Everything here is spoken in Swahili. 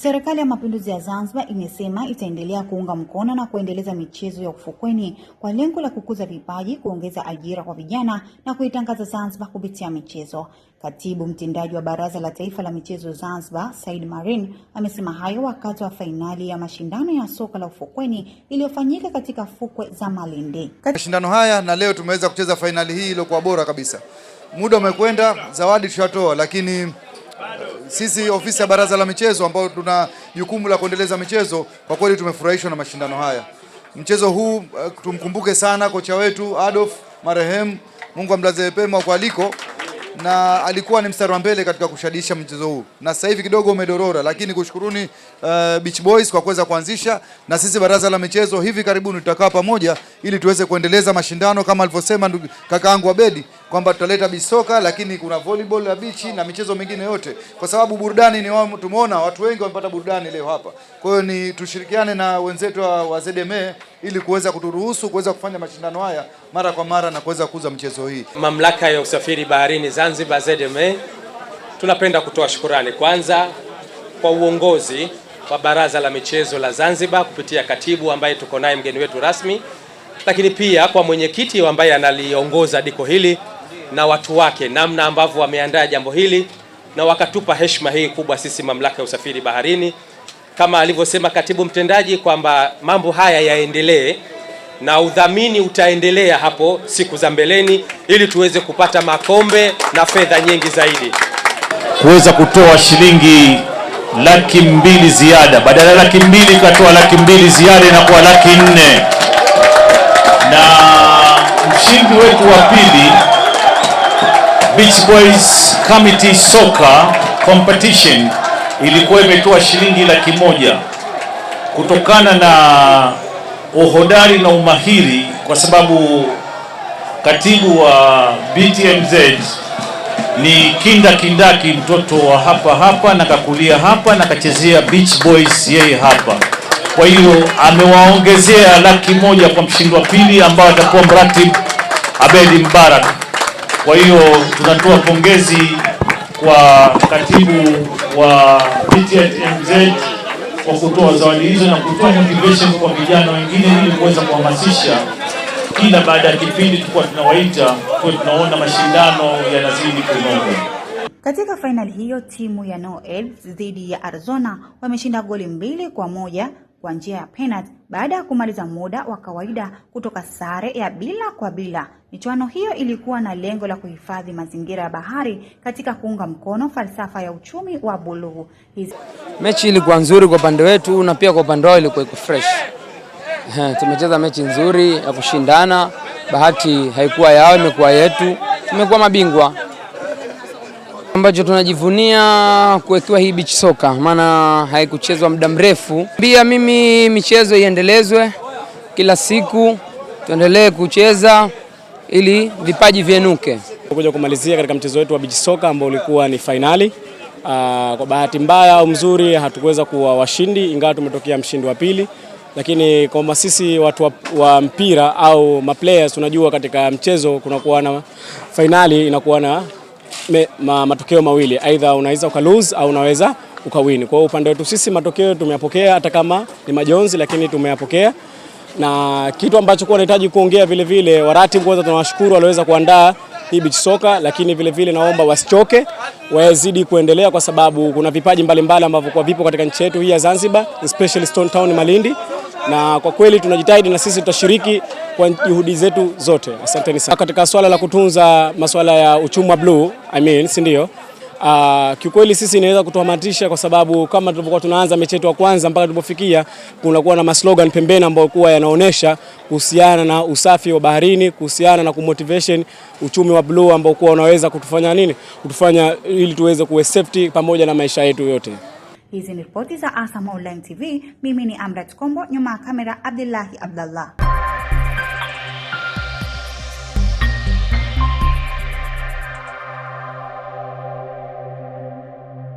Serikali ya Mapinduzi ya Zanzibar imesema itaendelea kuunga mkono na kuendeleza michezo ya ufukweni kwa lengo la kukuza vipaji, kuongeza ajira kwa vijana na kuitangaza Zanzibar kupitia michezo. Katibu mtendaji wa Baraza la Taifa la Michezo Zanzibar, Said Marin, amesema hayo wakati wa fainali ya mashindano ya soka la ufukweni iliyofanyika katika fukwe za Malindi. Mashindano haya na leo tumeweza kucheza fainali hii iliyokuwa bora kabisa. Muda umekwenda, zawadi tushatoa, lakini sisi ofisi ya Baraza la Michezo ambao tuna jukumu la kuendeleza michezo, kwa kweli tumefurahishwa na mashindano haya. Mchezo huu tumkumbuke sana kocha wetu Adolf marehemu, Mungu amlaze pema kwa aliko, na alikuwa ni mstari wa mbele katika kushadisha mchezo huu. Na sasa hivi kidogo umedorora, lakini kushukuruni Beach Boys kwa kuweza kuanzisha, na sisi Baraza la Michezo hivi karibuni tutakaa pamoja ili tuweze kuendeleza mashindano kama alivyosema kakaangu Abedi kwamba tutaleta beach soka, lakini kuna volleyball ya beach na michezo mingine yote, kwa sababu burudani ni tumeona watu wengi wamepata burudani leo hapa. Kwa hiyo ni tushirikiane na wenzetu wa ZMA ili kuweza kuturuhusu kuweza kufanya mashindano haya mara kwa mara na kuweza kuuza mchezo hii. Mamlaka ya usafiri baharini Zanzibar ZMA, tunapenda kutoa shukrani kwanza kwa uongozi wa Baraza la Michezo la Zanzibar kupitia katibu ambaye tuko naye mgeni wetu rasmi, lakini pia kwa mwenyekiti ambaye analiongoza diko hili na watu wake, namna ambavyo wameandaa jambo hili na wakatupa heshima hii kubwa sisi mamlaka ya usafiri baharini. Kama alivyosema katibu mtendaji kwamba mambo haya yaendelee na udhamini utaendelea hapo siku za mbeleni ili tuweze kupata makombe na fedha nyingi zaidi. Kuweza kutoa shilingi 200,000 ziada, badala ya 200,000 katoa 200,000 ziada inakuwa 400,000. Na mshindi wetu wa pili, Beach Boys Committee Soccer Competition, ilikuwa imetoa shilingi 100,000 kutokana na uhodari na umahiri, kwa sababu katibu wa BTMZ ni kindaki mtoto wa hapa na kakulia hapa na kachezea Beach Boys yeye hapa. Kwa hiyo amewaongezea 100,000 kwa mshindi wa pili ambao atakuwa mratibu Abedi Mbarak. Kwa hiyo tunatoa pongezi kwa katibu wa BTMZ kwa kutoa zawadi hizo na kutoa motivation kwa vijana wengine ili kuweza kuhamasisha kila baada ya kipindi tulikuwa tunawaita, kwa tunaona mashindano yanazidi kunoga. Katika fainali hiyo timu ya Noel dhidi ya Arizona wameshinda goli 2-1 kwa njia ya penalty baada ya kumaliza muda wa kawaida kutoka sare ya 0-0. Michuano hiyo ilikuwa na lengo la kuhifadhi mazingira ya bahari katika kuunga mkono falsafa ya uchumi wa buluu. Mechi ilikuwa nzuri kwa upande wetu na pia kwa upande wao ilikuwa fresh. Tumecheza mechi nzuri ya kushindana, bahati haikuwa yao, imekuwa yetu. Tumekuwa mabingwa. Ambacho tunajivunia kuwekewa hii beach soka, maana haikuchezwa muda mrefu. Pia mimi michezo iendelezwe kila siku, tuendelee kucheza ili vipaji vienuke. Kuja kumalizia katika mchezo wetu wa beach soka ambao ulikuwa ni finali. Kwa bahati mbaya au mzuri hatukuweza kuwa washindi, ingawa tumetokea mshindi wa pili. Lakini kama sisi watu wa mpira au maplayers tunajua katika mchezo kunakuwa na finali, inakuwa na matokeo mawili, aidha unaweza ukalose au unaweza ukawin. Kwa upande wetu sisi matokeo tumeyapokea, hata kama ni majonzi lakini tumeyapokea. Na kitu ambacho kwa nahitaji kuongea vile vile, waratibu kwanza tunawashukuru waliweza kuandaa hii beach soka, lakini vile vile naomba wasichoke, wazidi kuendelea kwa sababu kuna vipaji mbalimbali ambavyo kwa vipo katika nchi yetu hii ya Zanzibar, especially Stone Town Malindi, na kwa kweli tunajitahidi na sisi tutashiriki kwa juhudi zetu zote. Asanteni sana. Katika swala la kutunza masuala ya uchumi wa blue, si ndio? Kiukweli sisi inaweza kutuhamasisha kwa sababu kama tulivyokuwa tunaanza mechi yetu ya kwanza mpaka tulipofikia kunakuwa na slogan pembeni ambayo kwa yanaonesha kuhusiana na usafi wa baharini, kuhusiana na kumotivation uchumi wa blue ambao kwa unaweza kutufanya ili tuweze kuwe safety pamoja na maisha yetu yote. Hizi ni ripoti za ASAM Online TV. Mimi ni Amrat Kombo, nyuma ya kamera Abdullahi Abdallah.